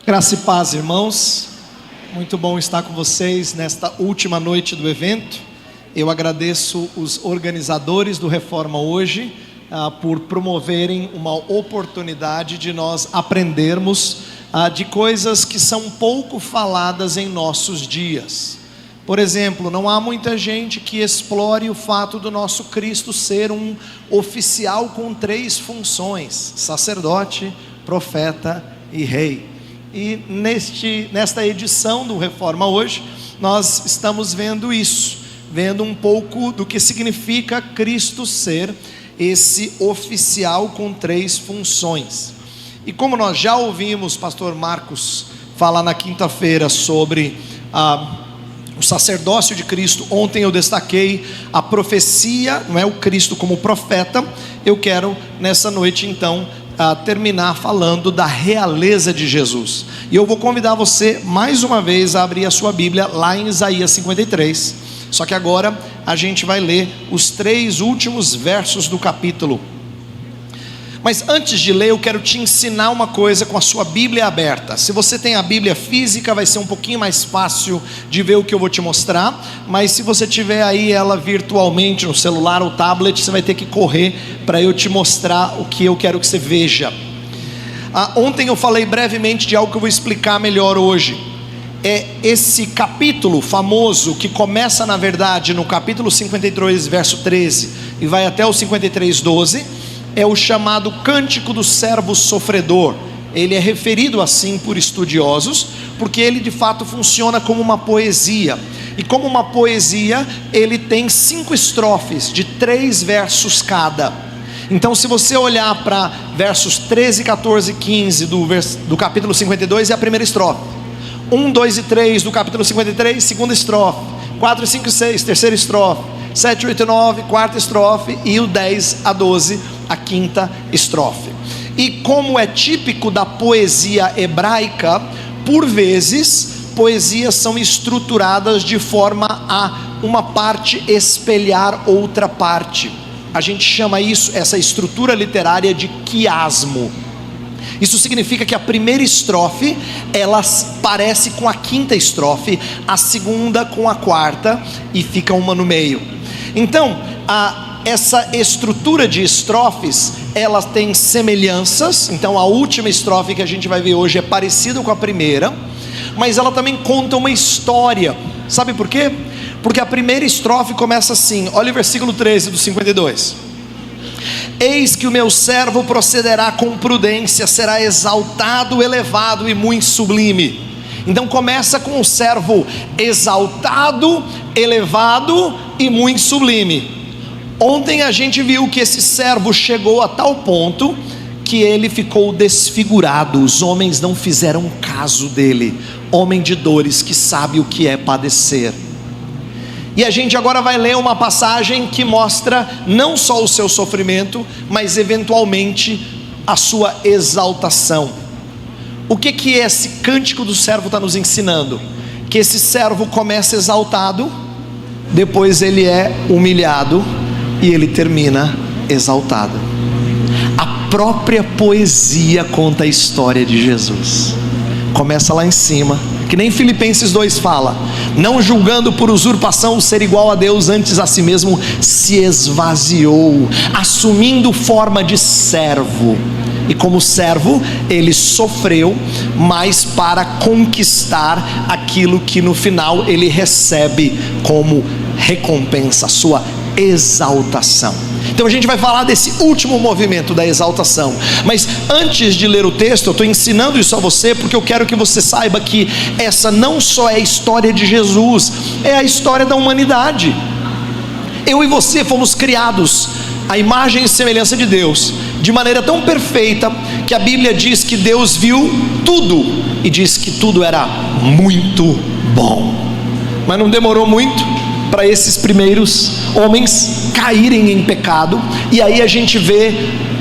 Graça e paz, irmãos. Muito bom estar com vocês nesta última noite do evento. Eu agradeço os organizadores do Reforma Hoje por promoverem uma oportunidade de nós aprendermos de coisas que são pouco faladas em nossos dias. Por exemplo, não há muita gente que explore o fato do nosso Cristo ser um oficial com 3 funções: sacerdote, profeta e rei. E nesta edição do Reforma Hoje, nós estamos vendo isso, vendo um pouco do que significa Cristo ser esse oficial com 3 funções. E como nós já ouvimos pastor Marcos falar na quinta-feira sobre o sacerdócio de Cristo, ontem eu destaquei a profecia, não é, o Cristo como profeta. Eu quero nessa noite então terminar falando da realeza de Jesus. E eu vou convidar você mais uma vez a abrir a sua Bíblia lá em Isaías 53. Só que agora a gente vai ler os 3 últimos versos do capítulo. Mas antes de ler, eu quero te ensinar uma coisa com a sua Bíblia aberta. Se você tem a Bíblia física, vai ser um pouquinho mais fácil de ver o que eu vou te mostrar. Mas se você tiver aí ela virtualmente no celular ou tablet, você vai ter que correr para eu te mostrar o que eu quero que você veja. Ontem eu falei brevemente de algo que eu vou explicar melhor hoje. É esse capítulo famoso que começa na verdade no capítulo 53, verso 13 e vai até o 53, 12. É o chamado Cântico do Servo Sofredor. Ele é referido assim por estudiosos, porque ele de fato funciona como uma poesia. E como uma poesia, ele tem 5 estrofes de 3 versos cada. Então se você olhar para versos 13, 14 e 15 do capítulo 52, é a primeira estrofe. 1, 2 e 3 do capítulo 53, segunda estrofe. 4, 5 e 6, terceira estrofe. 7, 8 e 9, quarta estrofe. E o 10 a 12, a quinta estrofe. E como é típico da poesia hebraica, por vezes poesias são estruturadas de forma a uma parte espelhar outra parte. A gente chama isso, essa estrutura literária, de quiasmo. Isso significa que a primeira estrofe ela parece com a quinta estrofe, a segunda com a quarta, e fica uma no meio. Então essa estrutura de estrofes, ela tem semelhanças. Então a última estrofe que a gente vai ver hoje é parecida com a primeira, mas ela também conta uma história. Sabe por quê? Porque a primeira estrofe começa assim, olha o versículo 13 do 52. Eis que o meu servo procederá com prudência, será exaltado, elevado e muito sublime. Então começa com o servo exaltado, elevado e muito sublime. Ontem a gente viu que esse servo chegou a tal ponto que ele ficou desfigurado. Os homens não fizeram caso dele. Homem de dores, que sabe o que é padecer. E a gente agora vai ler uma passagem que mostra não só o seu sofrimento, mas eventualmente a sua exaltação. O que esse cântico do servo está nos ensinando? Que esse servo começa exaltado, depois ele é humilhado e ele termina exaltado. A própria poesia conta a história de Jesus. Começa lá em cima, que nem Filipenses 2 fala: não julgando por usurpação o ser igual a Deus, antes a si mesmo se esvaziou, assumindo forma de servo. E como servo, ele sofreu, mas para conquistar aquilo que no final ele recebe como recompensa, a sua exaltação. Então a gente vai falar desse último movimento da exaltação. Mas antes de ler o texto, eu estou ensinando isso a você porque eu quero que você saiba que essa não só é a história de Jesus, é a história da humanidade. Eu e você fomos criados à imagem e semelhança de Deus, de maneira tão perfeita que a Bíblia diz que Deus viu tudo e diz que tudo era muito bom. Mas não demorou muito para esses primeiros homens caírem em pecado, e aí a gente vê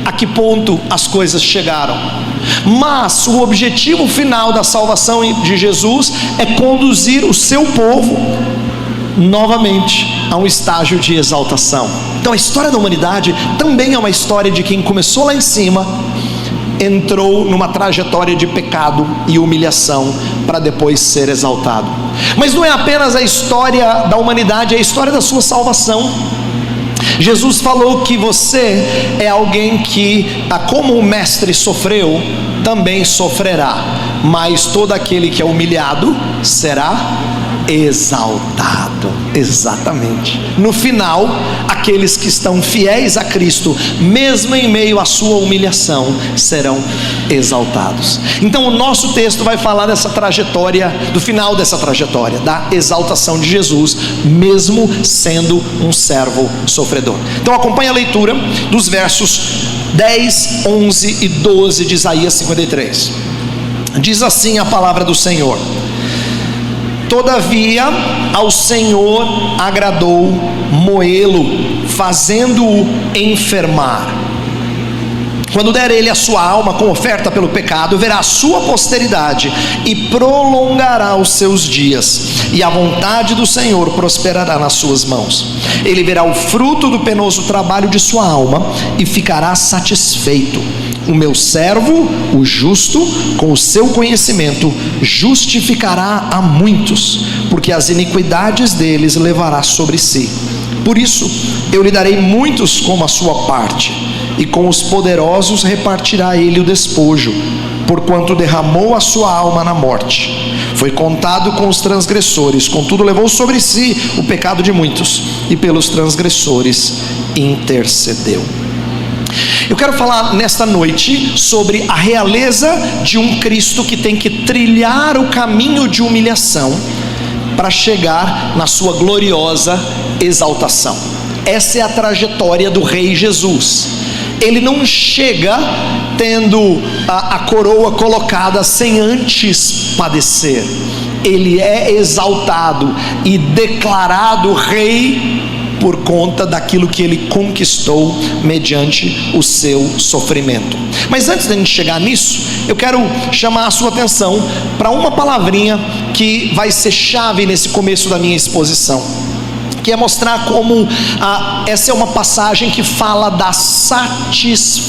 a que ponto as coisas chegaram. Mas o objetivo final da salvação de Jesus é conduzir o seu povo novamente a um estágio de exaltação. Então a história da humanidade também é uma história de quem começou lá em cima, entrou numa trajetória de pecado e humilhação para depois ser exaltado. Mas não é apenas a história da humanidade, é a história da sua salvação. Jesus falou que você é alguém que, como o mestre sofreu, também sofrerá, mas todo aquele que é humilhado será exaltado. Exatamente. No final, aqueles que estão fiéis a Cristo, mesmo em meio à sua humilhação, serão exaltados. Então o nosso texto vai falar dessa trajetória, do final dessa trajetória, da exaltação de Jesus, mesmo sendo um servo sofredor. Então acompanhe a leitura dos versos 10, 11 e 12 de Isaías 53. Diz assim a palavra do Senhor: todavia ao Senhor agradou moê-lo, fazendo-o enfermar. Quando der ele a sua alma com oferta pelo pecado, verá a sua posteridade e prolongará os seus dias, e a vontade do Senhor prosperará nas suas mãos. Ele verá o fruto do penoso trabalho de sua alma e ficará satisfeito. O meu servo, o justo, com o seu conhecimento, justificará a muitos, porque as iniquidades deles levará sobre si. Por isso, eu lhe darei muitos como a sua parte, e com os poderosos repartirá ele o despojo, porquanto derramou a sua alma na morte. Foi contado com os transgressores, contudo levou sobre si o pecado de muitos, e pelos transgressores intercedeu. Eu quero falar nesta noite sobre a realeza de um Cristo que tem que trilhar o caminho de humilhação para chegar na sua gloriosa exaltação. Essa é a trajetória do Rei Jesus. Ele não chega tendo a coroa colocada sem antes padecer. Ele é exaltado e declarado rei por conta daquilo que ele conquistou mediante o seu sofrimento. Mas antes de a gente chegar nisso, eu quero chamar a sua atenção para uma palavrinha que vai ser chave nesse começo da minha exposição, que é mostrar como essa é uma passagem que fala da satisfação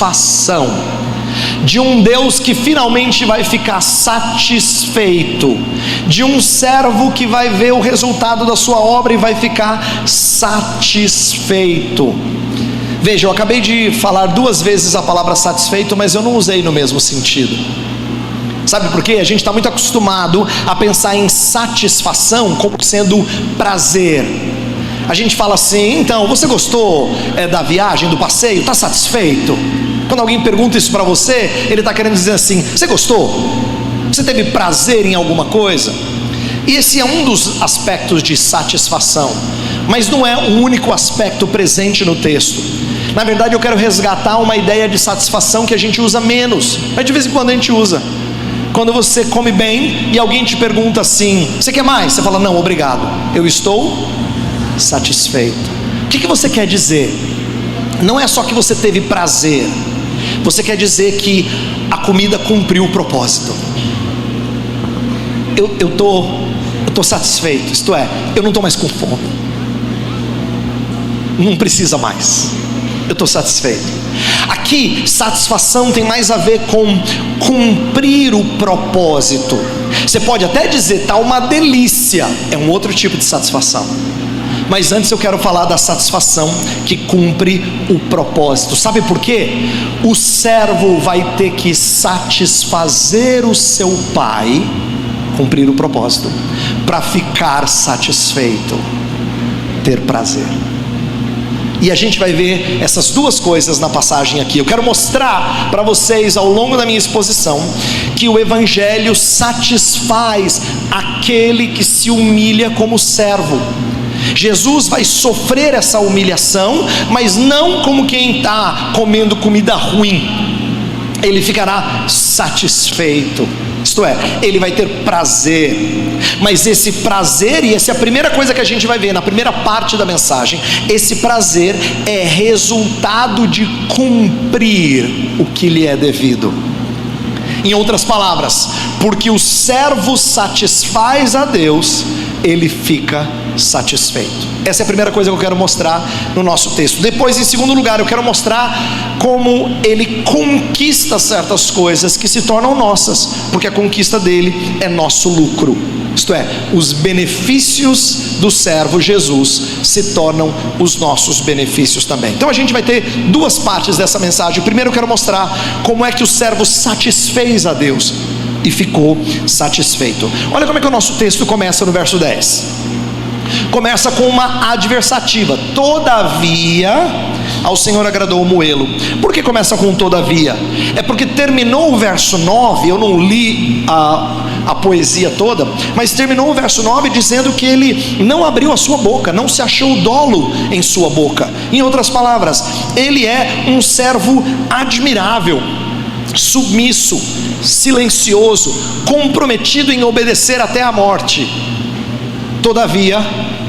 de um Deus que finalmente vai ficar satisfeito, de um servo que vai ver o resultado da sua obra e vai ficar satisfeito. Veja, eu acabei de falar 2 vezes a palavra satisfeito, mas eu não usei no mesmo sentido. Sabe por quê? A gente está muito acostumado a pensar em satisfação como sendo prazer. A gente fala assim: então, você gostou da viagem, do passeio? Está satisfeito? Quando alguém pergunta isso para você, ele está querendo dizer assim: você gostou? Você teve prazer em alguma coisa? E esse é um dos aspectos de satisfação, mas não é o único aspecto presente no texto. Na verdade, eu quero resgatar uma ideia de satisfação que a gente usa menos, mas de vez em quando a gente usa. Quando você come bem e alguém te pergunta assim: você quer mais? Você fala: não, obrigado, eu estou satisfeito. O que você quer dizer? Não é só que você teve prazer, você quer dizer que a comida cumpriu o propósito. Eu tô satisfeito, isto é, eu não estou mais com fome, não precisa mais, eu estou satisfeito. Aqui, satisfação tem mais a ver com cumprir o propósito. Você pode até dizer: tá uma delícia, é um outro tipo de satisfação. Mas antes eu quero falar da satisfação que cumpre o propósito. Sabe por quê? O servo vai ter que satisfazer o seu pai, cumprir o propósito, para ficar satisfeito, ter prazer. E a gente vai ver essas duas coisas na passagem aqui. Eu quero mostrar para vocês ao longo da minha exposição que o Evangelho satisfaz aquele que se humilha como servo. Jesus vai sofrer essa humilhação, mas não como quem está comendo comida ruim. Ele ficará satisfeito, isto é, ele vai ter prazer. Mas esse prazer, e essa é a primeira coisa que a gente vai ver na primeira parte da mensagem, esse prazer é resultado de cumprir o que lhe é devido. Em outras palavras, porque o servo satisfaz a Deus, ele fica satisfeito. Essa é a primeira coisa que eu quero mostrar no nosso texto. Depois, em segundo lugar, eu quero mostrar como ele conquista certas coisas que se tornam nossas, porque a conquista dele é nosso lucro. Isto é, os benefícios do servo Jesus se tornam os nossos benefícios também. Então a gente vai ter duas partes dessa mensagem. Primeiro eu quero mostrar como é que o servo satisfez a Deus e ficou satisfeito. Olha como é que o nosso texto começa no verso 10. Começa com uma adversativa: todavia ao Senhor agradou o moê-lo. Por que começa com todavia? É porque terminou o verso 9, eu não li a poesia toda, mas terminou o verso 9 dizendo que ele não abriu a sua boca, não se achou dolo em sua boca. Em outras palavras, ele é um servo admirável, submisso, silencioso, comprometido em obedecer até a morte. Todavia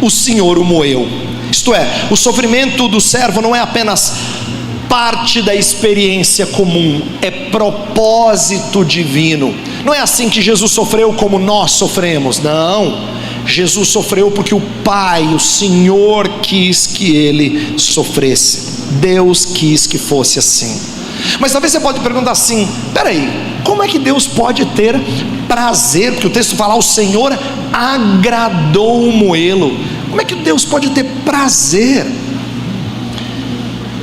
o Senhor o moeu. Isto é, o sofrimento do servo não é apenas parte da experiência comum, é propósito divino. Não é assim que Jesus sofreu como nós sofremos, não. Jesus sofreu porque o Pai, o Senhor, quis que ele sofresse. Deus quis que fosse assim. Mas talvez você pode perguntar assim: peraí, como é que Deus pode ter prazer? Porque o texto fala: o Senhor agradou moê-lo. Como é que Deus pode ter prazer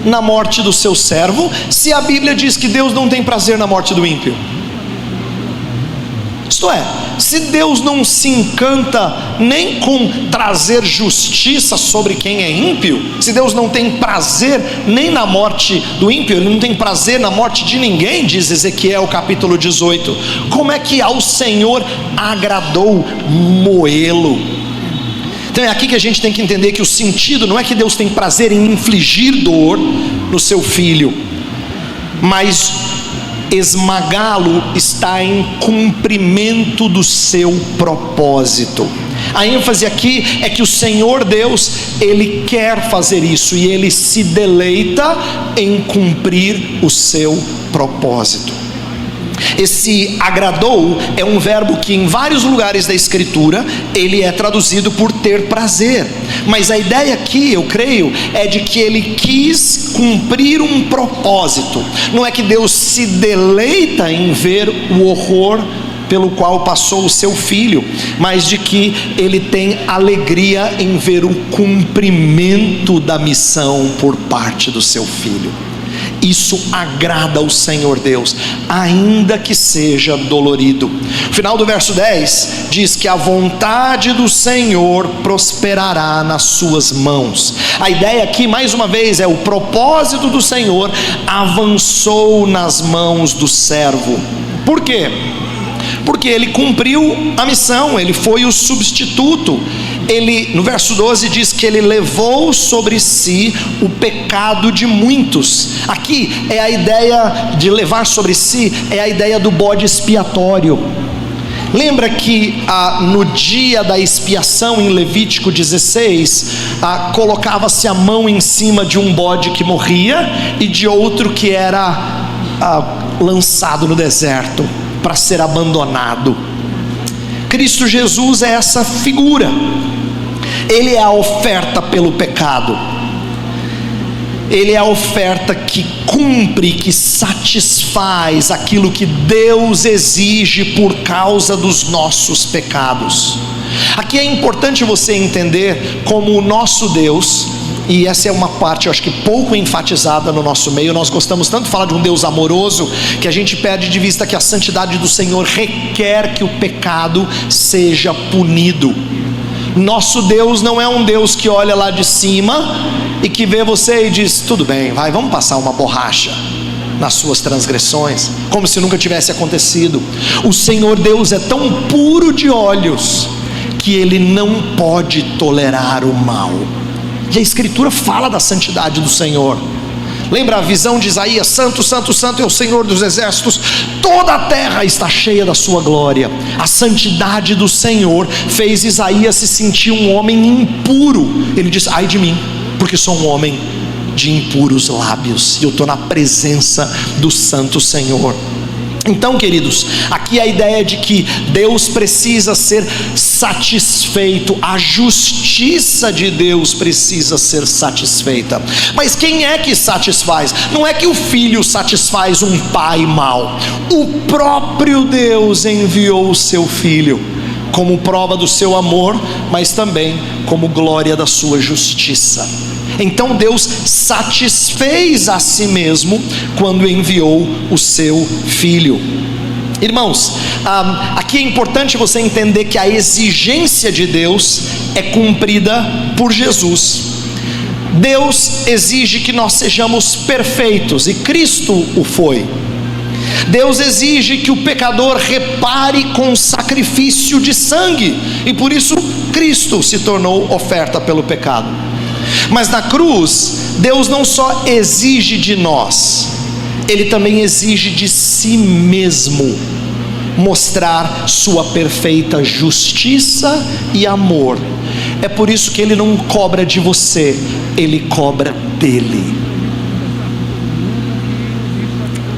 na morte do seu servo, se a Bíblia diz que Deus não tem prazer na morte do ímpio? Isto é, se Deus não se encanta nem com trazer justiça sobre quem é ímpio, se Deus não tem prazer nem na morte do ímpio, ele não tem prazer na morte de ninguém, diz Ezequiel capítulo 18, como é que ao Senhor agradou moê-lo? Então é aqui que a gente tem que entender que o sentido não é que Deus tem prazer em infligir dor no seu filho, mas esmagá-lo está em cumprimento do seu propósito. A ênfase aqui é que o Senhor Deus, ele quer fazer isso e ele se deleita em cumprir o seu propósito. Esse agradou é um verbo que em vários lugares da Escritura ele é traduzido por ter prazer, mas a ideia aqui, eu creio, é de que ele quis cumprir um propósito. Não é que Deus se deleita em ver o horror pelo qual passou o seu filho, mas de que ele tem alegria em ver o cumprimento da missão por parte do seu filho. Isso agrada ao Senhor Deus, ainda que seja dolorido. O final do verso 10 diz que a vontade do Senhor prosperará nas suas mãos. A ideia aqui, mais uma vez, é o propósito do Senhor avançou nas mãos do servo. Por quê? Porque ele cumpriu a missão, ele foi o substituto. Ele, no verso 12 diz que ele levou sobre si o pecado de muitos. Aqui é a ideia de levar sobre si, é a ideia do bode expiatório. Lembra que no dia da expiação em Levítico 16, colocava-se a mão em cima de um bode que morria e de outro que era lançado no deserto para ser abandonado. Cristo Jesus é essa figura. Ele é a oferta pelo pecado. Ele é a oferta que cumpre, que satisfaz aquilo que Deus exige por causa dos nossos pecados. Aqui é importante você entender como o nosso Deus, e essa é uma parte, eu acho que pouco enfatizada no nosso meio. Nós gostamos tanto de falar de um Deus amoroso, que a gente perde de vista que a santidade do Senhor requer que o pecado seja punido. Nosso Deus não é um Deus que olha lá de cima e que vê você e diz: tudo bem, vamos passar uma borracha nas suas transgressões, como se nunca tivesse acontecido. O Senhor Deus é tão puro de olhos que Ele não pode tolerar o mal. E a Escritura fala da santidade do Senhor. Lembra a visão de Isaías: santo, santo, santo é o Senhor dos exércitos, toda a terra está cheia da sua glória. A santidade do Senhor fez Isaías se sentir um homem impuro. Ele diz: ai de mim, porque sou um homem de impuros lábios, e eu estou na presença do santo Senhor. Então, queridos, aqui a ideia de que Deus precisa ser satisfeito, a justiça de Deus precisa ser satisfeita. Mas quem é que satisfaz? Não é que o filho satisfaz um pai mau. O próprio Deus enviou o seu filho como prova do seu amor, mas também como glória da sua justiça. Então Deus satisfez a si mesmo quando enviou o seu filho. Irmãos, aqui é importante você entender que a exigência de Deus é cumprida por Jesus. Deus exige que nós sejamos perfeitos, e Cristo o foi. Deus exige que o pecador repare com sacrifício de sangue, e por isso Cristo se tornou oferta pelo pecado. Mas na cruz, Deus não só exige de nós, Ele também exige de si mesmo mostrar sua perfeita justiça e amor. É por isso que Ele não cobra de você, Ele cobra dele.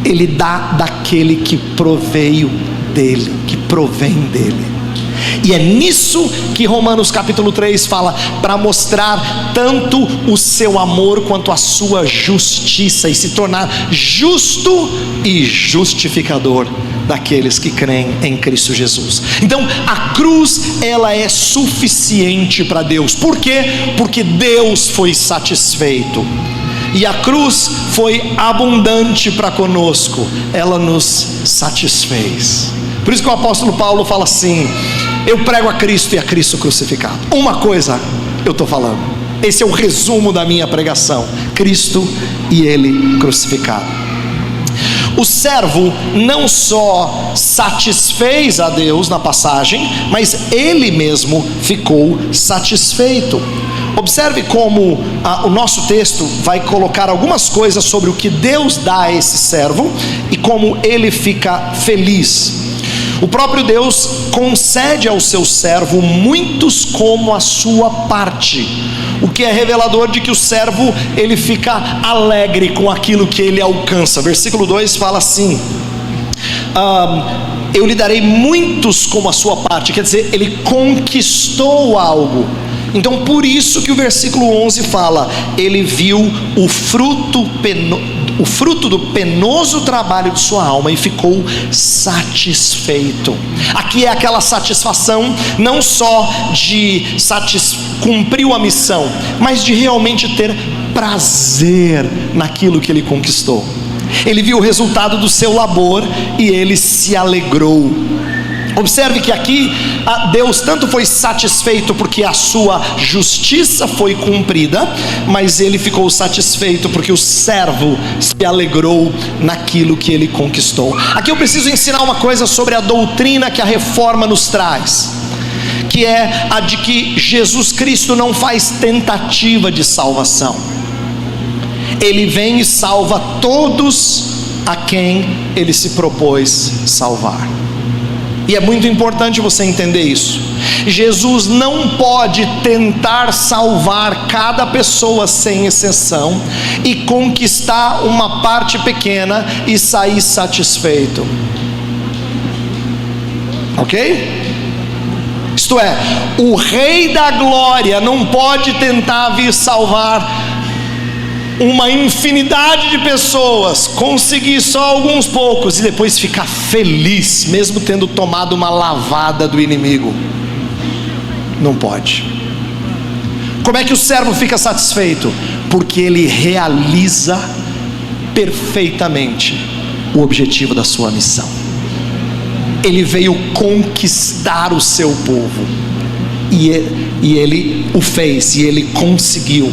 Ele dá daquele que proveio dele, que provém dele. E é nisso que Romanos capítulo 3 fala, para mostrar tanto o seu amor quanto a sua justiça, e se tornar justo e justificador daqueles que creem em Cristo Jesus. Então a cruz, ela é suficiente para Deus. Por quê? Porque Deus foi satisfeito, e a cruz foi abundante para conosco, ela nos satisfez. Por isso que o apóstolo Paulo fala assim: eu prego a Cristo e a Cristo crucificado. Uma coisa eu estou falando, esse é o resumo da minha pregação: Cristo e Ele crucificado. O servo não só satisfez a Deus na passagem, mas ele mesmo ficou satisfeito. Observe como o nosso texto vai colocar algumas coisas sobre o que Deus dá a esse servo e como ele fica feliz. O próprio Deus concede ao seu servo muitos como a sua parte, o que é revelador de que o servo, ele fica alegre com aquilo que ele alcança. Versículo 2 fala assim: eu lhe darei muitos como a sua parte. Quer dizer, ele conquistou algo. Então por isso que o versículo 11 fala: ele viu o fruto do penoso trabalho de sua alma e ficou satisfeito. Aqui é aquela satisfação não só de cumpriu a missão, mas de realmente ter prazer naquilo que ele conquistou. Ele viu o resultado do seu labor e ele se alegrou. Observe que aqui Deus tanto foi satisfeito porque a sua justiça foi cumprida, mas ele ficou satisfeito porque o servo se alegrou naquilo que ele conquistou. Aqui eu preciso ensinar uma coisa sobre a doutrina que a reforma nos traz, que é a de que Jesus Cristo não faz tentativa de salvação. Ele vem e salva todos a quem ele se propôs salvar. E é muito importante você entender isso. Jesus não pode tentar salvar cada pessoa sem exceção e conquistar uma parte pequena e sair satisfeito. Ok? Isto é, o Rei da Glória não pode tentar vir salvar uma infinidade de pessoas, conseguir só alguns poucos e depois ficar feliz, mesmo tendo tomado uma lavada do inimigo. Não pode. Como é que o servo fica satisfeito? Porque ele realiza perfeitamente o objetivo da sua missão. Ele veio conquistar o seu povo, e ele o fez, e ele conseguiu.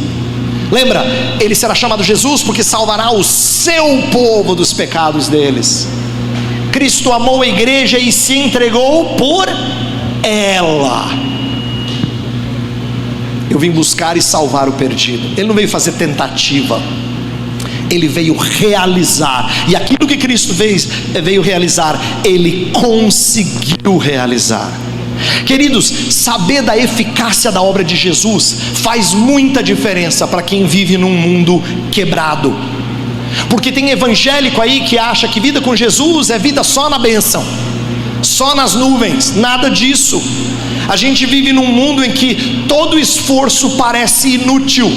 Lembra, ele será chamado Jesus porque salvará o seu povo dos pecados deles. Cristo amou a igreja e se entregou por ela. Eu vim buscar e salvar o perdido. Ele não veio fazer tentativa, ele veio realizar. E aquilo que Cristo veio realizar, ele conseguiu realizar. Queridos, saber da eficácia da obra de Jesus faz muita diferença para quem vive num mundo quebrado. Porque tem evangélico aí que acha que vida com Jesus é vida só na bênção, só nas nuvens. Nada disso. A gente vive num mundo em que todo esforço parece inútil.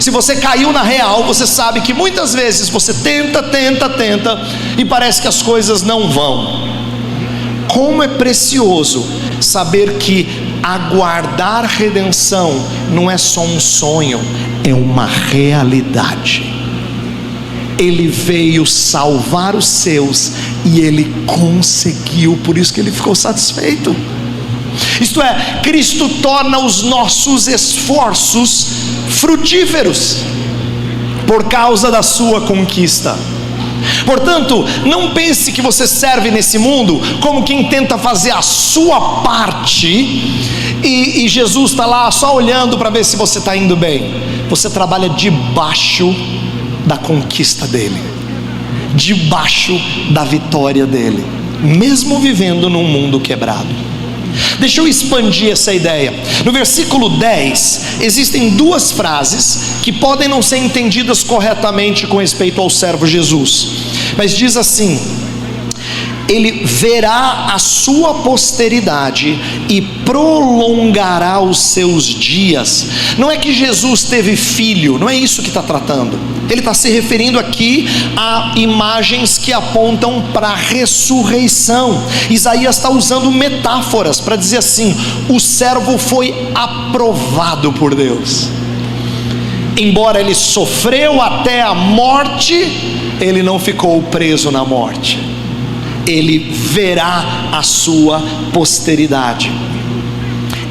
Se você caiu na real, você sabe que muitas vezes você tenta e parece que as coisas não vão. Como é precioso saber que aguardar redenção não é só um sonho, é uma realidade. Ele veio salvar os seus e ele conseguiu, por isso que ele ficou satisfeito. Isto é, Cristo torna os nossos esforços frutíferos por causa da sua conquista. Portanto, não pense que você serve nesse mundo como quem tenta fazer a sua parte e Jesus está lá só olhando para ver se você está indo bem. Você trabalha debaixo da conquista dele, debaixo da vitória dele, mesmo vivendo num mundo quebrado. Deixa eu expandir essa ideia. No versículo 10, existem duas frases que podem não ser entendidas corretamente com respeito ao servo Jesus, mas diz assim: ele verá a sua posteridade e prolongará os seus dias. Não é que Jesus teve filho, não é isso que está tratando. Ele está se referindo aqui a imagens que apontam para a ressurreição. Isaías está usando metáforas para dizer assim: o servo foi aprovado por Deus. Embora ele sofreu até a morte, ele não ficou preso na morte. Ele verá a sua posteridade,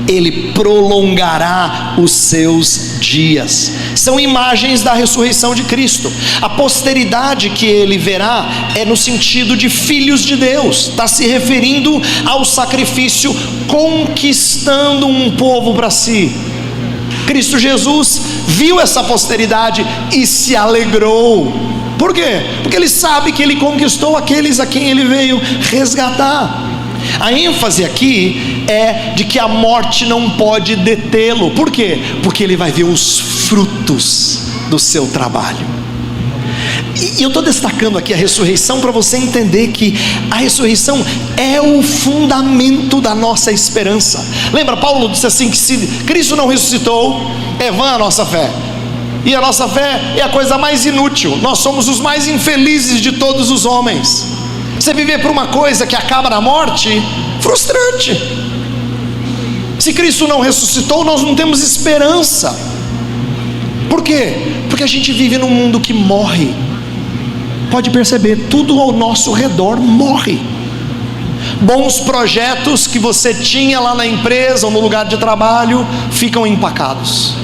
ele prolongará os seus dias. São imagens da ressurreição de Cristo. A posteridade que ele verá é no sentido de filhos de Deus, está se referindo ao sacrifício conquistando um povo para si. Cristo Jesus viu essa posteridade e se alegrou. Por quê? Porque ele sabe que ele conquistou aqueles a quem ele veio resgatar. A ênfase aqui é de que a morte não pode detê-lo. Por quê? Porque ele vai ver os frutos do seu trabalho. E eu estou destacando aqui a ressurreição para você entender que a ressurreição é o fundamento da nossa esperança. Lembra, Paulo disse assim, que se Cristo não ressuscitou, é vã a nossa fé. E a nossa fé é a coisa mais inútil. Nós somos os mais infelizes de todos os homens. Você viver por uma coisa que acaba na morte, frustrante. Se Cristo não ressuscitou, nós não temos esperança. Por quê? Porque a gente vive num mundo que morre. Pode perceber, tudo ao nosso redor morre. Bons projetos que você tinha lá na empresa ou no lugar de trabalho ficam empacados.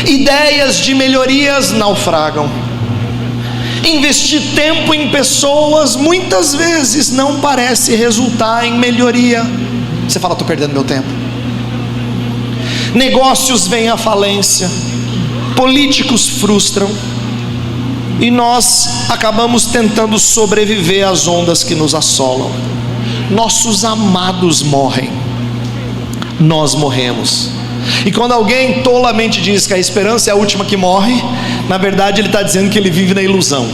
Ideias de melhorias naufragam. Investir tempo em pessoas muitas vezes não parece resultar em melhoria. Você fala, estou perdendo meu tempo. Negócios vêm à falência, políticos frustram, e nós acabamos tentando sobreviver às ondas que nos assolam. Nossos amados morrem, nós morremos. E quando alguém tolamente diz que a esperança é a última que morre, na verdade ele está dizendo que ele vive na ilusão.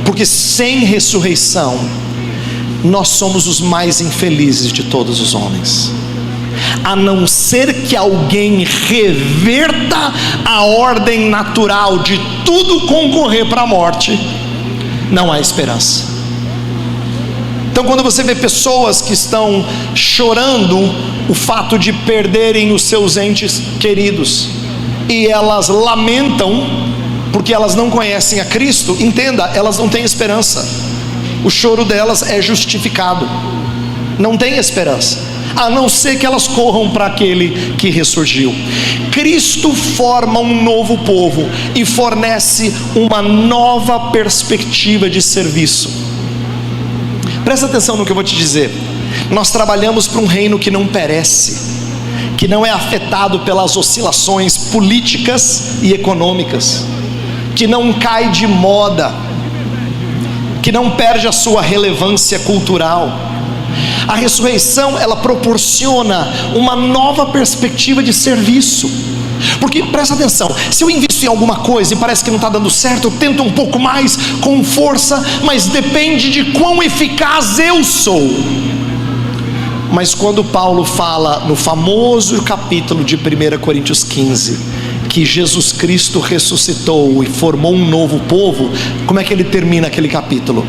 Porque sem ressurreição, nós somos os mais infelizes de todos os homens. A não ser que alguém reverta a ordem natural de tudo concorrer para a morte, não há esperança. Então, quando você vê pessoas que estão chorando o fato de perderem os seus entes queridos, e elas lamentam porque elas não conhecem a Cristo, entenda, elas não têm esperança. O choro delas é justificado. Não tem esperança, a não ser que elas corram para aquele que ressurgiu. Cristo forma um novo povo e fornece uma nova perspectiva de serviço. Presta atenção no que eu vou te dizer. Nós trabalhamos para um reino que não perece, que não é afetado pelas oscilações políticas e econômicas, que não cai de moda, que não perde a sua relevância cultural. A ressurreição, ela proporciona uma nova perspectiva de serviço. Porque, presta atenção, se eu invisto invisto em alguma coisa e parece que não está dando certo, eu tento um pouco mais com força, mas depende de quão eficaz eu sou. Mas quando Paulo fala no famoso capítulo de 1 Coríntios 15, que Jesus Cristo ressuscitou e formou um novo povo, como é que ele termina aquele capítulo?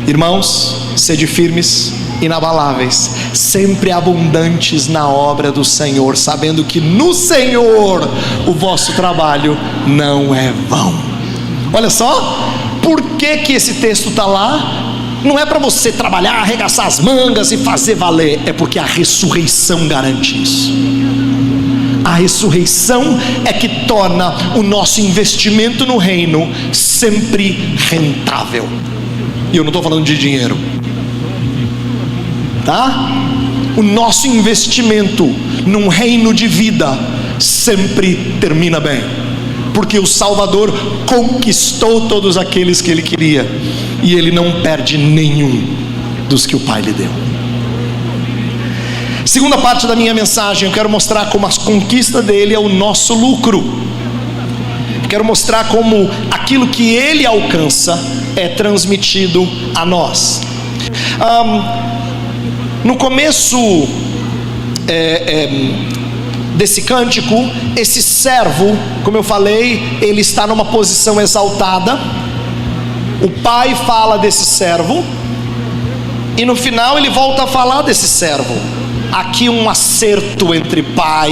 Irmãos, sede firmes, inabaláveis, sempre abundantes na obra do Senhor, sabendo que no Senhor o vosso trabalho não é vão. Olha só, por que esse texto está lá? Não é para você trabalhar, arregaçar as mangas e fazer valer, é porque a ressurreição garante isso. A ressurreição é que torna o nosso investimento no reino sempre rentável. E eu não estou falando de dinheiro, tá? O nosso investimento num reino de vida sempre termina bem, porque o Salvador conquistou todos aqueles que ele queria, e ele não perde nenhum dos que o Pai lhe deu. Segunda parte da minha mensagem, eu quero mostrar como a conquista dele é o nosso lucro. Quero mostrar como aquilo que ele alcança é transmitido a nós. No começo desse cântico, esse servo, como eu falei, ele está numa posição exaltada. O pai fala desse servo, e no final ele volta a falar desse servo. Aqui um acerto entre pai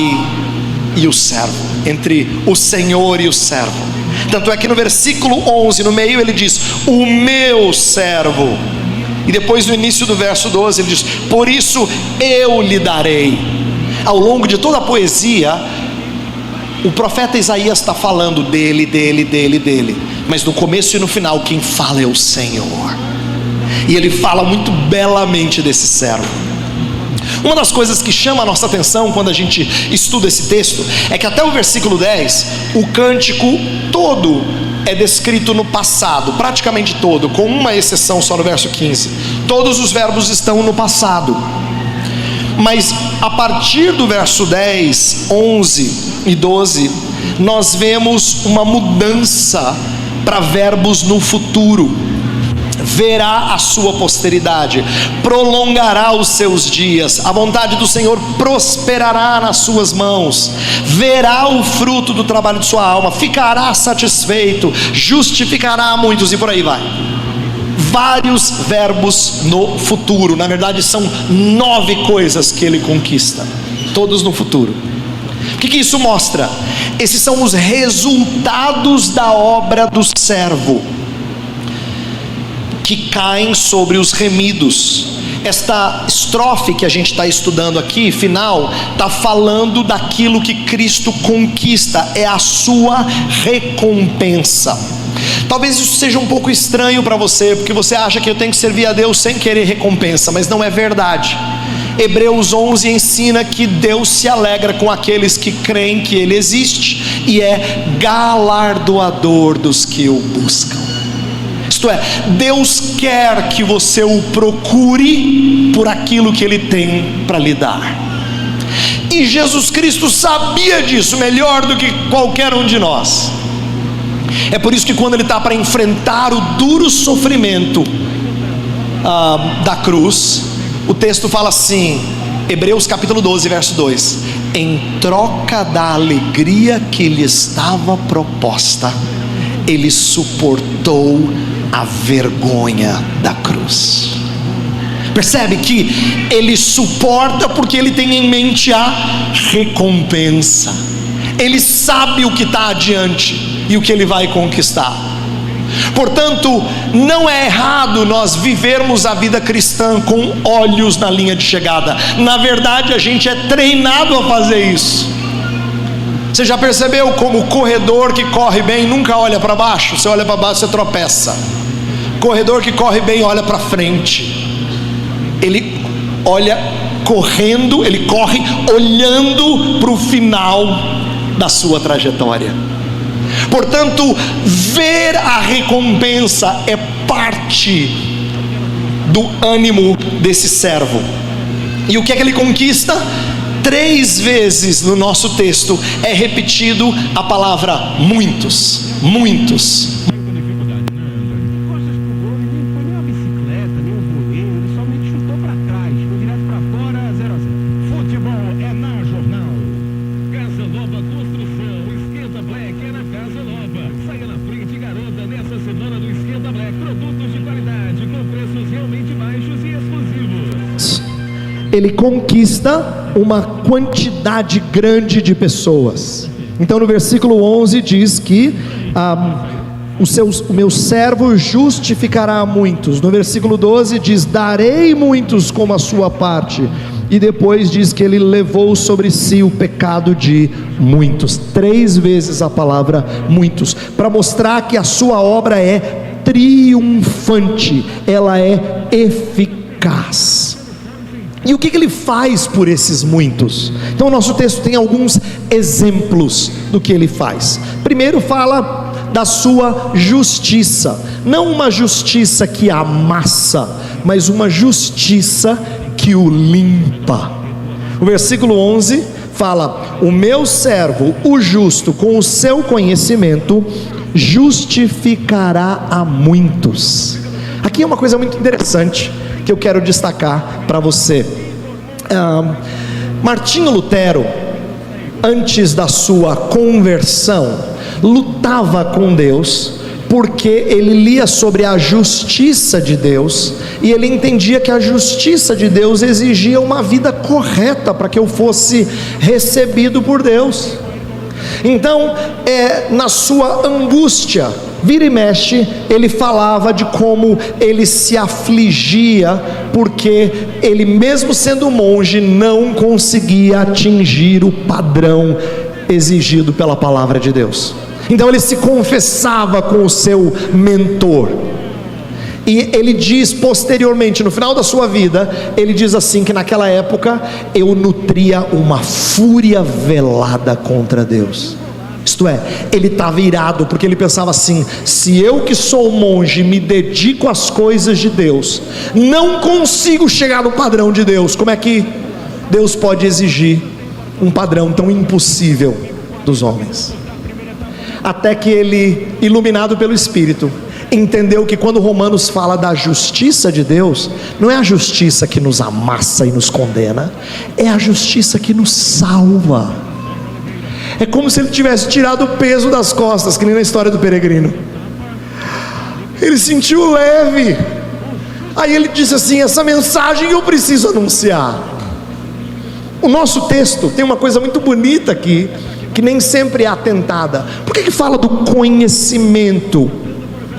e o servo, entre o Senhor e o servo. Tanto é que no versículo 11, no meio, ele diz: o meu servo. E depois no início do verso 12 ele diz: por isso eu lhe darei. Ao longo de toda a poesia, o profeta Isaías está falando dele, mas no começo e no final quem fala é o Senhor. E ele fala muito belamente desse servo. Uma das coisas que chama a nossa atenção quando a gente estuda esse texto é que até o versículo 10, o cântico todo é descrito no passado, praticamente todo, com uma exceção só no verso 15. Todos os verbos estão no passado. Mas a partir do verso 10, 11 e 12, nós vemos uma mudança para verbos no futuro. Verá a sua posteridade, prolongará os seus dias, a vontade do Senhor prosperará nas suas mãos, verá o fruto do trabalho de sua alma, ficará satisfeito, justificará a muitos, e por aí vai. Vários verbos no futuro. Na verdade são 9 coisas que ele conquista, todos no futuro. O que isso mostra? Esses são os resultados da obra do servo, que caem sobre os remidos. Esta estrofe que a gente está estudando aqui, final, está falando daquilo que Cristo conquista, é a sua recompensa. Talvez isso seja um pouco estranho para você, porque você acha que eu tenho que servir a Deus sem querer recompensa, mas não é verdade. Hebreus 11 ensina que Deus se alegra com aqueles que creem que Ele existe, e é galardoador dos que o buscam. Isto é, Deus quer que você o procure por aquilo que Ele tem para lhe dar. E Jesus Cristo sabia disso melhor do que qualquer um de nós. É por isso que quando Ele está para enfrentar o duro sofrimento da cruz, o texto fala assim, Hebreus capítulo 12, verso 2: em troca da alegria que lhe estava proposta, Ele suportou a vergonha da cruz. Percebe que Ele suporta porque Ele tem em mente a recompensa. Ele sabe o que está adiante e o que Ele vai conquistar. Portanto, não é errado nós vivermos a vida cristã com olhos na linha de chegada. Na verdade, a gente é treinado a fazer isso. Você já percebeu como o corredor que corre bem nunca olha para baixo? Você olha para baixo, você tropeça. Corredor que corre bem olha para frente. Ele olha correndo, ele corre olhando para o final da sua trajetória. Portanto, ver a recompensa é parte do ânimo desse servo. E o que é que ele conquista? 3 vezes no nosso texto é repetido a palavra muitos, muitos. Ele conquista uma quantidade grande de pessoas. Então no versículo 11 diz que o meu servo justificará a muitos. No versículo 12 diz: darei muitos como a sua parte. E depois diz que ele levou sobre si o pecado de muitos. 3 vezes a palavra muitos, para mostrar que a sua obra é triunfante, ela é eficaz. E o que ele faz por esses muitos? Então o nosso texto tem alguns exemplos do que ele faz. Primeiro fala da sua justiça, não uma justiça que amassa, mas uma justiça que o limpa. O versículo 11 fala: o meu servo, o justo, com o seu conhecimento, justificará a muitos. Aqui é uma coisa muito interessante que eu quero destacar para você. Martinho Lutero, antes da sua conversão, lutava com Deus, porque ele lia sobre a justiça de Deus, e ele entendia que a justiça de Deus exigia uma vida correta para que eu fosse recebido por Deus. Então, na sua angústia, vira e mexe, ele falava de como ele se afligia, porque ele, mesmo sendo monge, não conseguia atingir o padrão exigido pela palavra de Deus. Então ele se confessava com o seu mentor, e ele diz posteriormente, no final da sua vida, ele diz assim, que naquela época eu nutria uma fúria velada contra Deus. Isto é, ele estava irado, porque ele pensava assim: se eu que sou monge me dedico às coisas de Deus, não consigo chegar no padrão de Deus, como é que Deus pode exigir um padrão tão impossível dos homens? Até que ele, iluminado pelo Espírito, entendeu que quando Romanos fala da justiça de Deus, não é a justiça que nos amassa e nos condena, é a justiça que nos salva. É como se ele tivesse tirado o peso das costas, que nem na história do peregrino. Ele sentiu leve. Aí ele disse assim: essa mensagem eu preciso anunciar. O nosso texto tem uma coisa muito bonita aqui, que nem sempre é atentada. Por que fala do conhecimento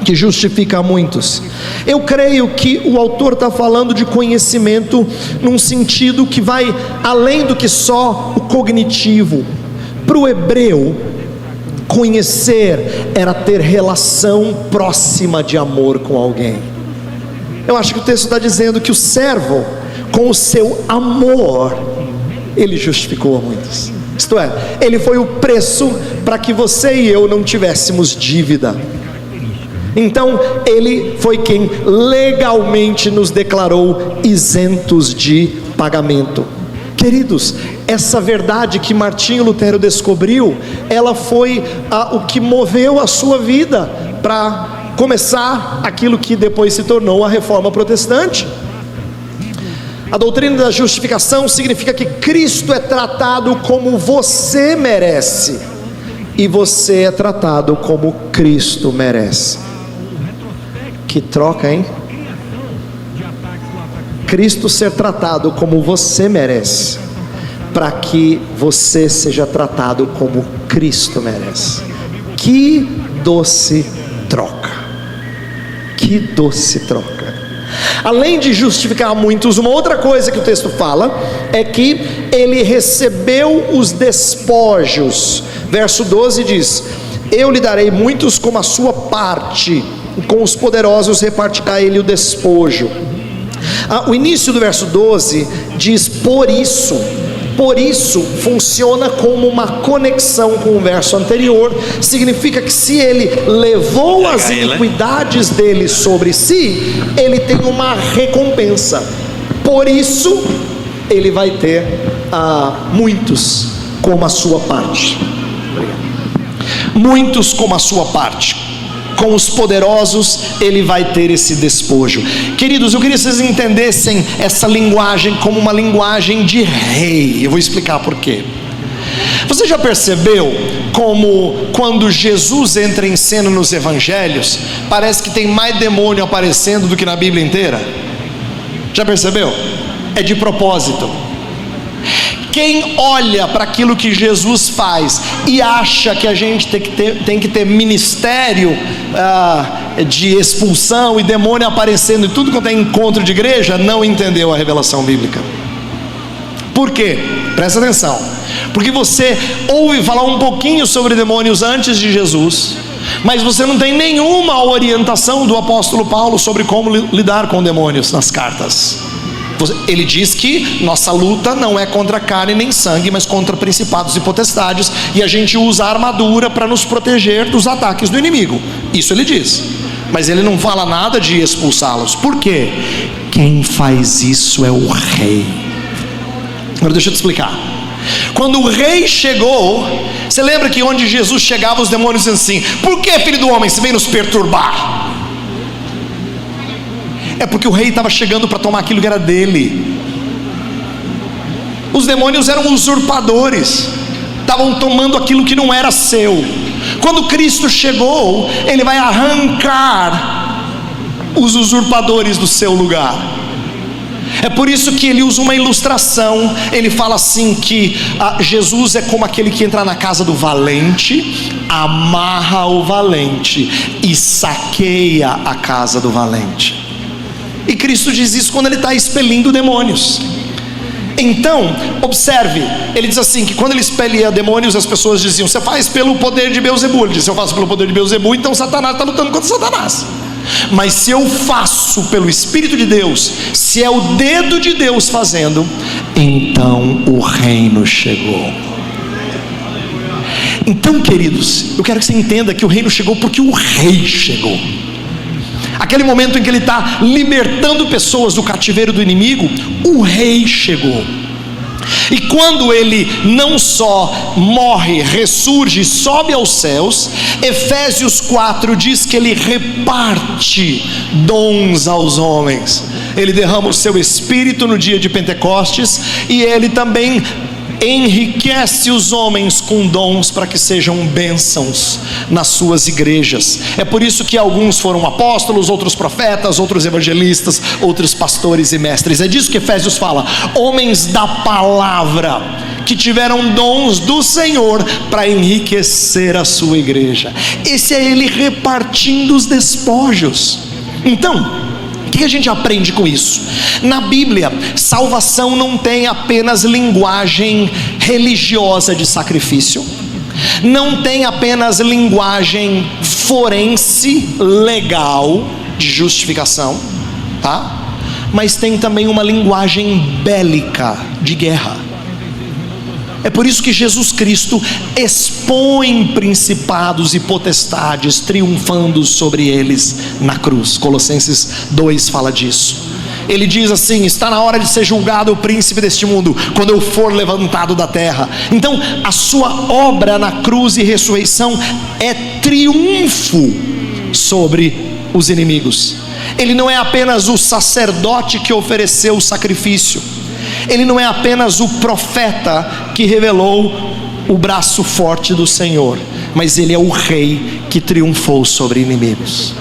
que justifica a muitos? Eu creio que o autor está falando de conhecimento num sentido que vai além do que só o cognitivo. Para o hebreu, conhecer era ter relação próxima de amor com alguém. Eu acho que o texto está dizendo que o servo, com o seu amor, ele justificou a muitos. Isto é, ele foi o preço para que você e eu não tivéssemos dívida. Então ele foi quem legalmente nos declarou isentos de pagamento. Queridos, essa verdade que Martinho Lutero descobriu, ela foi o que moveu a sua vida para começar aquilo que depois se tornou a Reforma Protestante. A doutrina da justificação significa que Cristo é tratado como você merece, e você é tratado como Cristo merece. Que troca, hein? Cristo ser tratado como você merece, para que você seja tratado como Cristo merece. Que doce troca! Que doce troca! Além de justificar a muitos, uma outra coisa que o texto fala é que ele recebeu os despojos. Verso 12 diz: eu lhe darei muitos como a sua parte, e com os poderosos repartirá ele o despojo. O início do verso 12 diz por isso. Por isso funciona como uma conexão com o verso anterior. Significa que se ele levou as iniquidades dele sobre si, ele tem uma recompensa. Por isso ele vai ter muitos como a sua parte. Muitos como a sua parte. Com os poderosos ele vai ter esse despojo. Queridos, eu queria que vocês entendessem essa linguagem como uma linguagem de rei. Eu vou explicar por quê. Você já percebeu como quando Jesus entra em cena nos evangelhos, parece que tem mais demônio aparecendo do que na Bíblia inteira? Já percebeu? É de propósito. Quem olha para aquilo que Jesus faz e acha que a gente tem que ter ministério de expulsão e demônio aparecendo em tudo quanto é encontro de igreja, não entendeu a revelação bíblica. Por quê? Presta atenção. Porque você ouve falar um pouquinho sobre demônios antes de Jesus, mas você não tem nenhuma orientação do apóstolo Paulo sobre como lidar com demônios nas cartas. Ele diz que nossa luta não é contra carne nem sangue, mas contra principados e potestades, e a gente usa a armadura para nos proteger dos ataques do inimigo. Isso ele diz, mas ele não fala nada de expulsá-los. Por quê? Quem faz isso é o rei. Agora deixa eu te explicar. Quando o rei chegou, você lembra que onde Jesus chegava, os demônios diziam assim: por que, filho do homem, você vem nos perturbar? É porque o rei estava chegando para tomar aquilo que era dele. Os demônios eram usurpadores, estavam tomando aquilo que não era seu. Quando Cristo chegou, ele vai arrancar os usurpadores do seu lugar. É por isso que ele usa uma ilustração. Ele fala assim que Jesus é como aquele que entra na casa do valente, amarra o valente e saqueia a casa do valente. E Cristo diz isso quando ele está expelindo demônios. Então, observe, ele diz assim, que quando ele expelia demônios, as pessoas diziam: você faz pelo poder de Beelzebu. Ele diz: eu faço pelo poder de Beelzebu, então Satanás está lutando contra Satanás. Mas se eu faço pelo Espírito de Deus, se é o dedo de Deus fazendo, então o reino chegou. Então, queridos, eu quero que você entenda que o reino chegou porque o rei chegou. Aquele momento em que ele está libertando pessoas do cativeiro do inimigo, o rei chegou. E quando ele não só morre, ressurge, sobe aos céus, Efésios 4 diz que ele reparte dons aos homens. Ele derrama o seu espírito no dia de Pentecostes, e ele também enriquece os homens com dons para que sejam bênçãos nas suas igrejas. É por isso que alguns foram apóstolos, outros profetas, outros evangelistas, outros pastores e mestres. É disso que Efésios fala: homens da palavra, que tiveram dons do Senhor para enriquecer a sua igreja. Esse é ele repartindo os despojos. Então, o que a gente aprende com isso? Na Bíblia, salvação não tem apenas linguagem religiosa de sacrifício, não tem apenas linguagem forense, legal, de justificação, tá? Mas tem também uma linguagem bélica, de guerra. É por isso que Jesus Cristo expõe principados e potestades, triunfando sobre eles na cruz. Colossenses 2 fala disso. Ele diz assim: está na hora de ser julgado o príncipe deste mundo, quando eu for levantado da terra. Então a sua obra na cruz e ressurreição é triunfo sobre os inimigos. Ele não é apenas o sacerdote que ofereceu o sacrifício, ele não é apenas o profeta que revelou o braço forte do Senhor, mas ele é o rei que triunfou sobre inimigos.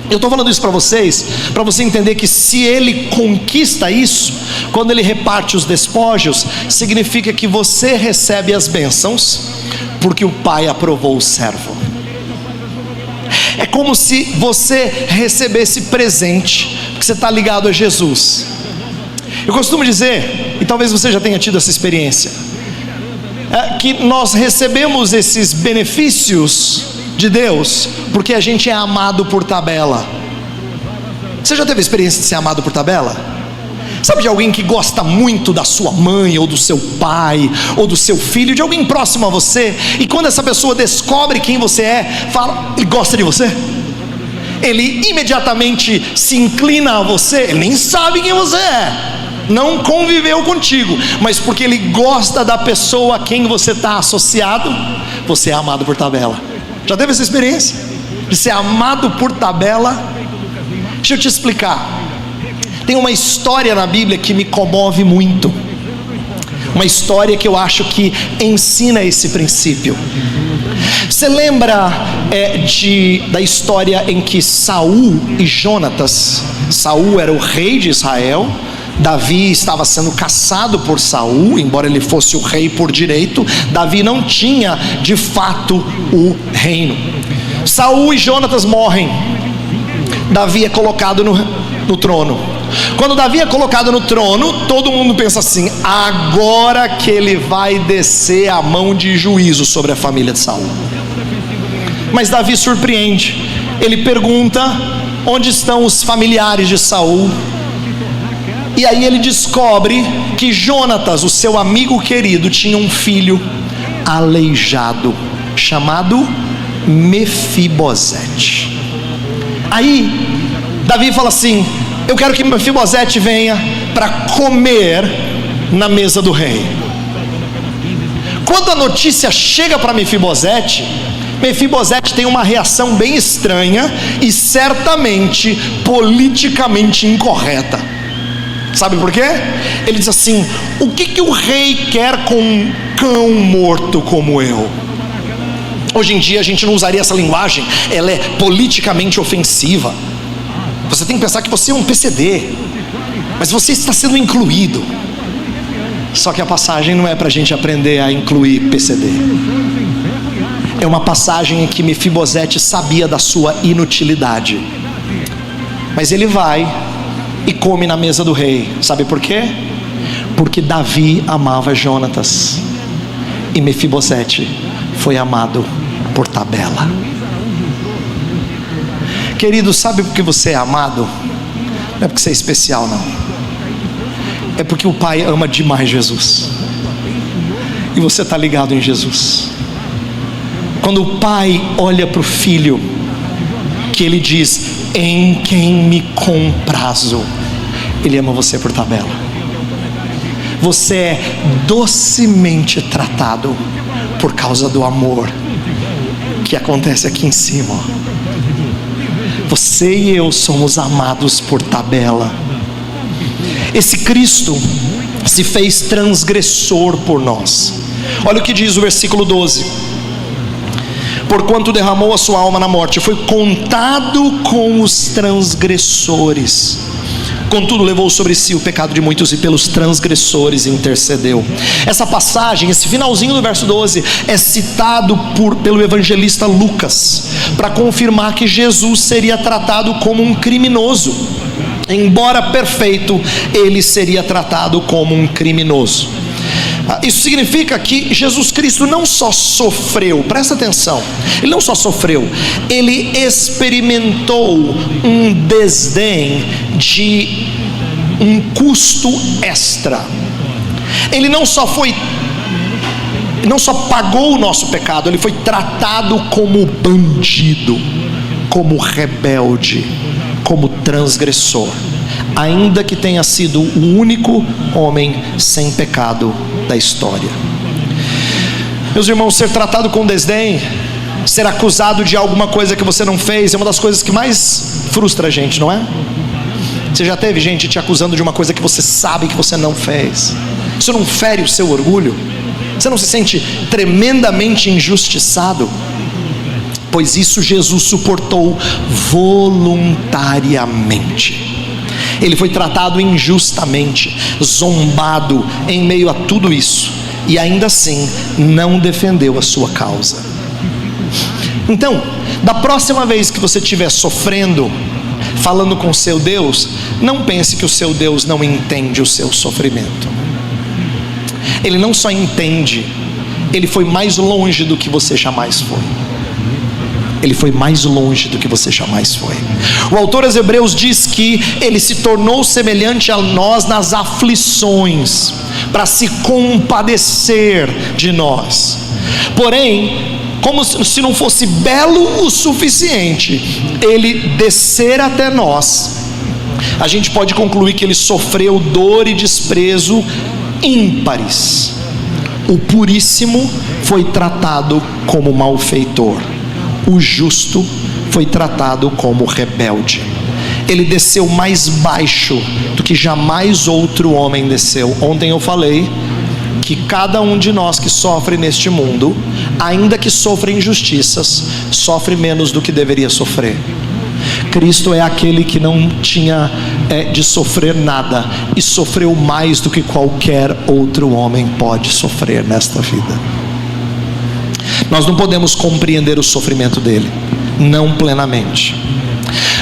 Eu estou falando isso para vocês, para você entender que se ele conquista isso, quando ele reparte os despojos, significa que você recebe as bênçãos, porque o Pai aprovou o servo. É como se você recebesse presente, porque você está ligado a Jesus. Eu costumo dizer, e talvez você já tenha tido essa experiência, que nós recebemos esses benefícios de Deus porque a gente é amado por tabela. Você já teve a experiência de ser amado por tabela? Sabe de alguém que gosta muito da sua mãe, ou do seu pai, ou do seu filho, de alguém próximo a você, e quando essa pessoa descobre quem você é, fala, ele gosta de você? Ele imediatamente se inclina a você, ele nem sabe quem você é, não conviveu contigo, mas porque ele gosta da pessoa a quem você está associado, você é amado por tabela. Já teve essa experiência? De ser amado por tabela? Deixa eu te explicar. Tem uma história na Bíblia que me comove muito. Uma história que eu acho que ensina esse princípio. Você lembra da história em que Saul e Jonatas? Saul era o rei de Israel. Davi estava sendo caçado por Saul, embora ele fosse o rei por direito. Davi não tinha de fato o reino. Saul e Jonatas morrem. Davi é colocado no trono. Quando Davi é colocado no trono, todo mundo pensa assim: agora que ele vai descer a mão de juízo sobre a família de Saul. Mas Davi surpreende. Ele pergunta onde estão os familiares de Saul. E aí ele descobre que Jonatas, o seu amigo querido, tinha um filho aleijado, chamado Mefibosete. Aí Davi fala assim: eu quero que Mefibosete venha para comer na mesa do rei. Quando a notícia chega para Mefibosete, Mefibosete tem uma reação bem estranha e certamente politicamente incorreta. Sabe por quê? Ele diz assim: o que o rei quer com um cão morto como eu? Hoje em dia a gente não usaria essa linguagem, ela é politicamente ofensiva. Você tem que pensar que você é um PCD, mas você está sendo incluído. Só que a passagem não é para a gente aprender a incluir PCD. É uma passagem em que Mefibosete sabia da sua inutilidade, mas ele vai e come na mesa do rei. Sabe por quê? Porque Davi amava Jonatas e Mefibosete foi amado por tabela. Querido, sabe por que você é amado? Não é porque você é especial, não. É porque o Pai ama demais Jesus, e você está ligado em Jesus. Quando o Pai olha para o Filho, que Ele diz: em quem me comprazo, Ele ama você por tabela. Você é docemente tratado por causa do amor que acontece aqui em cima. Você e eu somos amados por tabela. Esse Cristo se fez transgressor por nós. Olha o que diz o versículo 12: porquanto derramou a sua alma na morte, foi contado com os transgressores, contudo levou sobre si o pecado de muitos e pelos transgressores intercedeu. Essa passagem, esse finalzinho do verso 12, é citado pelo evangelista Lucas, para confirmar que Jesus seria tratado como um criminoso. Embora perfeito, ele seria tratado como um criminoso. Isso significa que Jesus Cristo não só sofreu, presta atenção, ele não só sofreu, ele experimentou um desdém de um custo extra. Ele não só pagou o nosso pecado, ele foi tratado como bandido, como rebelde, como transgressor, ainda que tenha sido o único homem sem pecado da história. Meus irmãos, ser tratado com desdém, ser acusado de alguma coisa que você não fez, é uma das coisas que mais frustra a gente, não é? Você já teve gente te acusando de uma coisa que você sabe que você não fez? Isso não fere o seu orgulho? Você não se sente tremendamente injustiçado? Pois isso Jesus suportou voluntariamente. Ele foi tratado injustamente, zombado em meio a tudo isso, e ainda assim não defendeu a sua causa. Então, da próxima vez que você estiver sofrendo, falando com seu Deus, não pense que o seu Deus não entende o seu sofrimento. Ele não só entende, ele foi mais longe do que você jamais foi. Ele foi mais longe do que você jamais foi. O autor aos Hebreus diz que ele se tornou semelhante a nós nas aflições, para se compadecer de nós. Porém, como se não fosse belo o suficiente ele descer até nós, a gente pode concluir que ele sofreu dor e desprezo ímpares. O puríssimo foi tratado como malfeitor, o justo foi tratado como rebelde. Ele desceu mais baixo do que jamais outro homem desceu. Ontem eu falei que cada um de nós que sofre neste mundo, ainda que sofra injustiças, sofre menos do que deveria sofrer. Cristo é aquele que não tinha de sofrer nada e sofreu mais do que qualquer outro homem pode sofrer nesta vida. Nós não podemos compreender o sofrimento dele, não plenamente.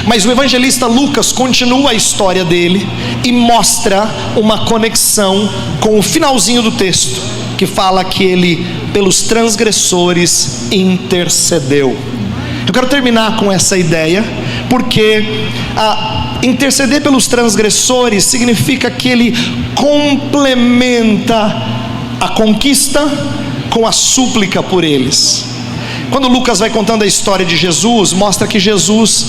Mas o evangelista Lucas continua a história dele e mostra uma conexão com o finalzinho do texto, que fala que ele, pelos transgressores, intercedeu. Eu quero terminar com essa ideia, porque interceder pelos transgressores significa que ele complementa a conquista com a súplica por eles. Quando Lucas vai contando a história de Jesus, mostra que Jesus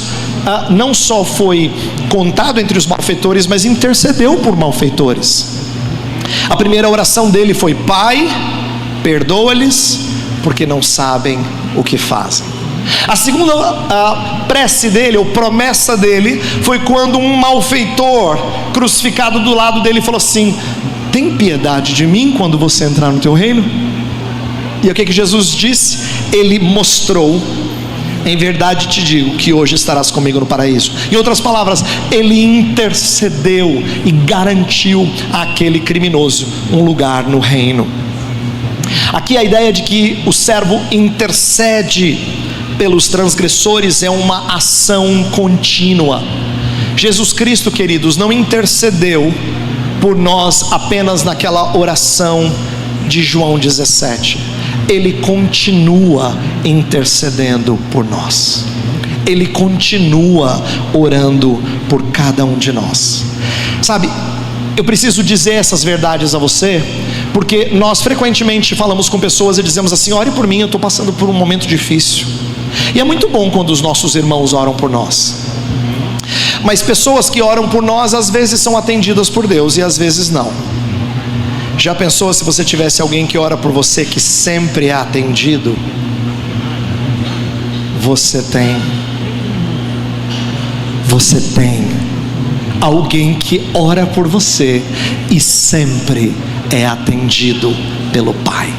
não só foi contado entre os malfeitores, mas intercedeu por malfeitores. A primeira oração dele foi: Pai, perdoa-lhes, porque não sabem o que fazem. A segunda prece dele, ou promessa dele, foi quando um malfeitor crucificado do lado dele falou assim: tem piedade de mim quando você entrar no teu reino? E o que Jesus disse? Ele mostrou: em verdade te digo que hoje estarás comigo no paraíso. Em outras palavras, ele intercedeu e garantiu àquele criminoso um lugar no reino. Aqui a ideia de que o servo intercede pelos transgressores é uma ação contínua. Jesus Cristo, queridos, não intercedeu por nós apenas naquela oração de João 17. Ele continua intercedendo por nós. Ele continua orando por cada um de nós. Sabe, eu preciso dizer essas verdades a você, porque nós frequentemente falamos com pessoas e dizemos assim: ore por mim, eu estou passando por um momento difícil. E é muito bom quando os nossos irmãos oram por nós. Mas pessoas que oram por nós às vezes são atendidas por Deus e às vezes não. Já pensou se você tivesse alguém que ora por você que sempre é atendido? Você tem alguém que ora por você e sempre é atendido pelo Pai.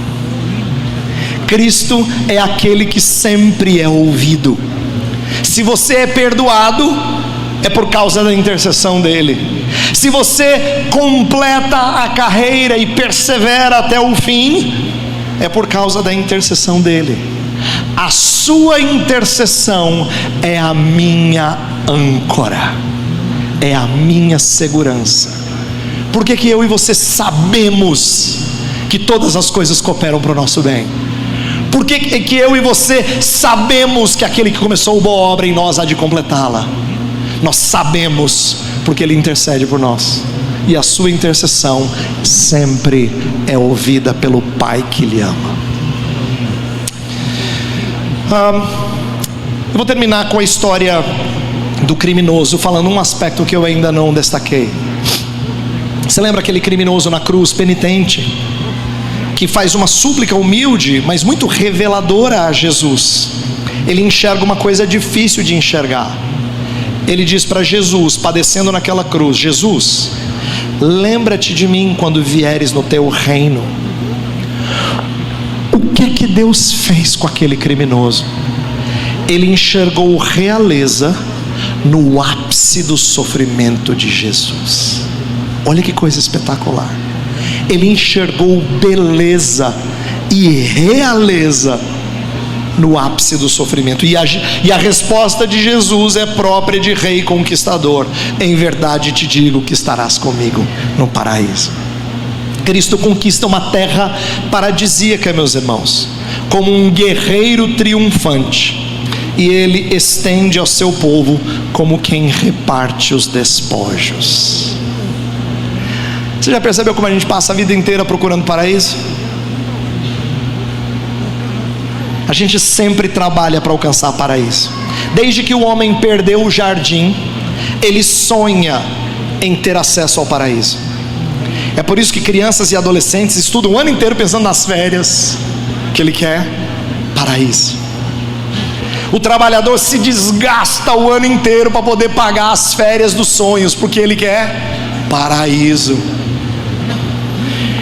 Cristo é aquele que sempre é ouvido. Se você é perdoado, é por causa da intercessão dele. Se você completa a carreira e persevera até o fim, é por causa da intercessão dele. A sua intercessão é a minha âncora, é a minha segurança. Por que eu e você sabemos que todas as coisas cooperam para o nosso bem? Por que eu e você sabemos que aquele que começou a boa obra em nós há de completá-la? Nós sabemos porque ele intercede por nós, e a sua intercessão sempre é ouvida pelo Pai que lhe ama. Eu vou terminar com a história do criminoso, falando um aspecto que eu ainda não destaquei. Você lembra aquele criminoso na cruz, penitente, que faz uma súplica humilde, mas muito reveladora a Jesus? Ele enxerga uma coisa difícil de enxergar. Ele diz para Jesus, padecendo naquela cruz: Jesus, lembra-te de mim quando vieres no teu reino. O que Deus fez com aquele criminoso? Ele enxergou realeza no ápice do sofrimento de Jesus. Olha que coisa espetacular. Ele enxergou beleza e realeza no ápice do sofrimento. E a resposta de Jesus é própria de rei conquistador: em verdade te digo que estarás comigo no paraíso. Cristo conquista uma terra paradisíaca, meus irmãos, como um guerreiro triunfante, e ele estende ao seu povo como quem reparte os despojos. Você já percebeu como a gente passa a vida inteira procurando paraíso? A gente sempre trabalha para alcançar paraíso. Desde que o homem perdeu o jardim, ele sonha em ter acesso ao paraíso. É por isso que crianças e adolescentes estudam o ano inteiro pensando nas férias, que ele quer paraíso. O trabalhador se desgasta o ano inteiro para poder pagar as férias dos sonhos, porque ele quer paraíso.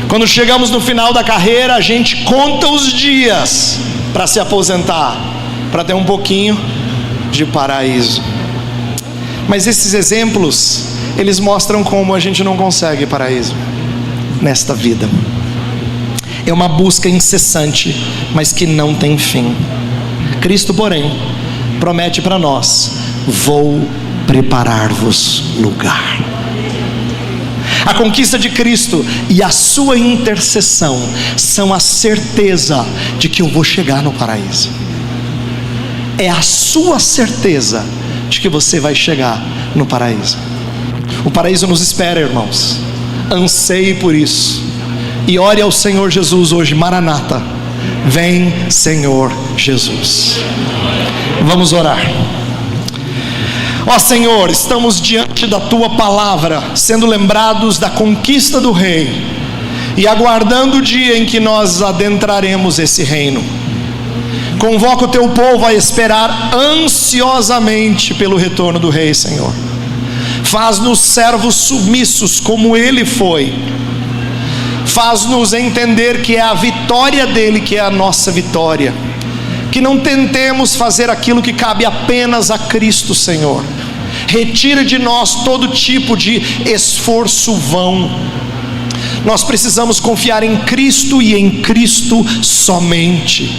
Quando chegamos no final da carreira, a gente conta os dias para se aposentar, para ter um pouquinho de paraíso. Mas esses exemplos, eles mostram como a gente não consegue paraíso nesta vida. É uma busca incessante, mas que não tem fim. Cristo, porém, promete para nós: vou preparar-vos lugar. A conquista de Cristo e a sua intercessão são a certeza de que eu vou chegar no paraíso. É a sua certeza de que você vai chegar no paraíso. O paraíso nos espera, irmãos. Anseie por isso e ore ao Senhor Jesus hoje. Maranata, vem Senhor Jesus. Vamos orar. Ó Senhor, estamos diante da Tua palavra, sendo lembrados da conquista do Rei e aguardando o dia em que nós adentraremos esse reino. Convoca o Teu povo a esperar ansiosamente pelo retorno do Rei, Senhor. Faz-nos servos submissos como Ele foi. Faz-nos entender que é a vitória dEle que é a nossa vitória. Que não tentemos fazer aquilo que cabe apenas a Cristo, Senhor. Retira de nós todo tipo de esforço vão. Nós precisamos confiar em Cristo e em Cristo somente.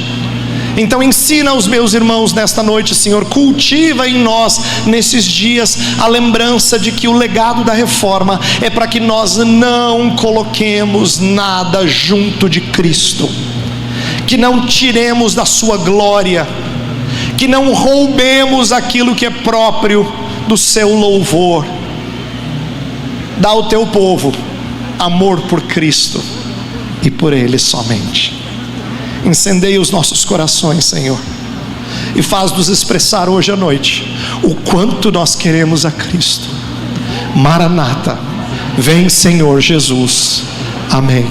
Então ensina aos meus irmãos nesta noite, Senhor, cultiva em nós nesses dias a lembrança de que o legado da reforma é para que nós não coloquemos nada junto de Cristo, que não tiremos da sua glória, que não roubemos aquilo que é próprio do seu louvor. Dá ao teu povo amor por Cristo e por Ele somente. Incendeia os nossos corações, Senhor, e faz-nos expressar hoje à noite o quanto nós queremos a Cristo. Maranata, vem Senhor Jesus. Amém.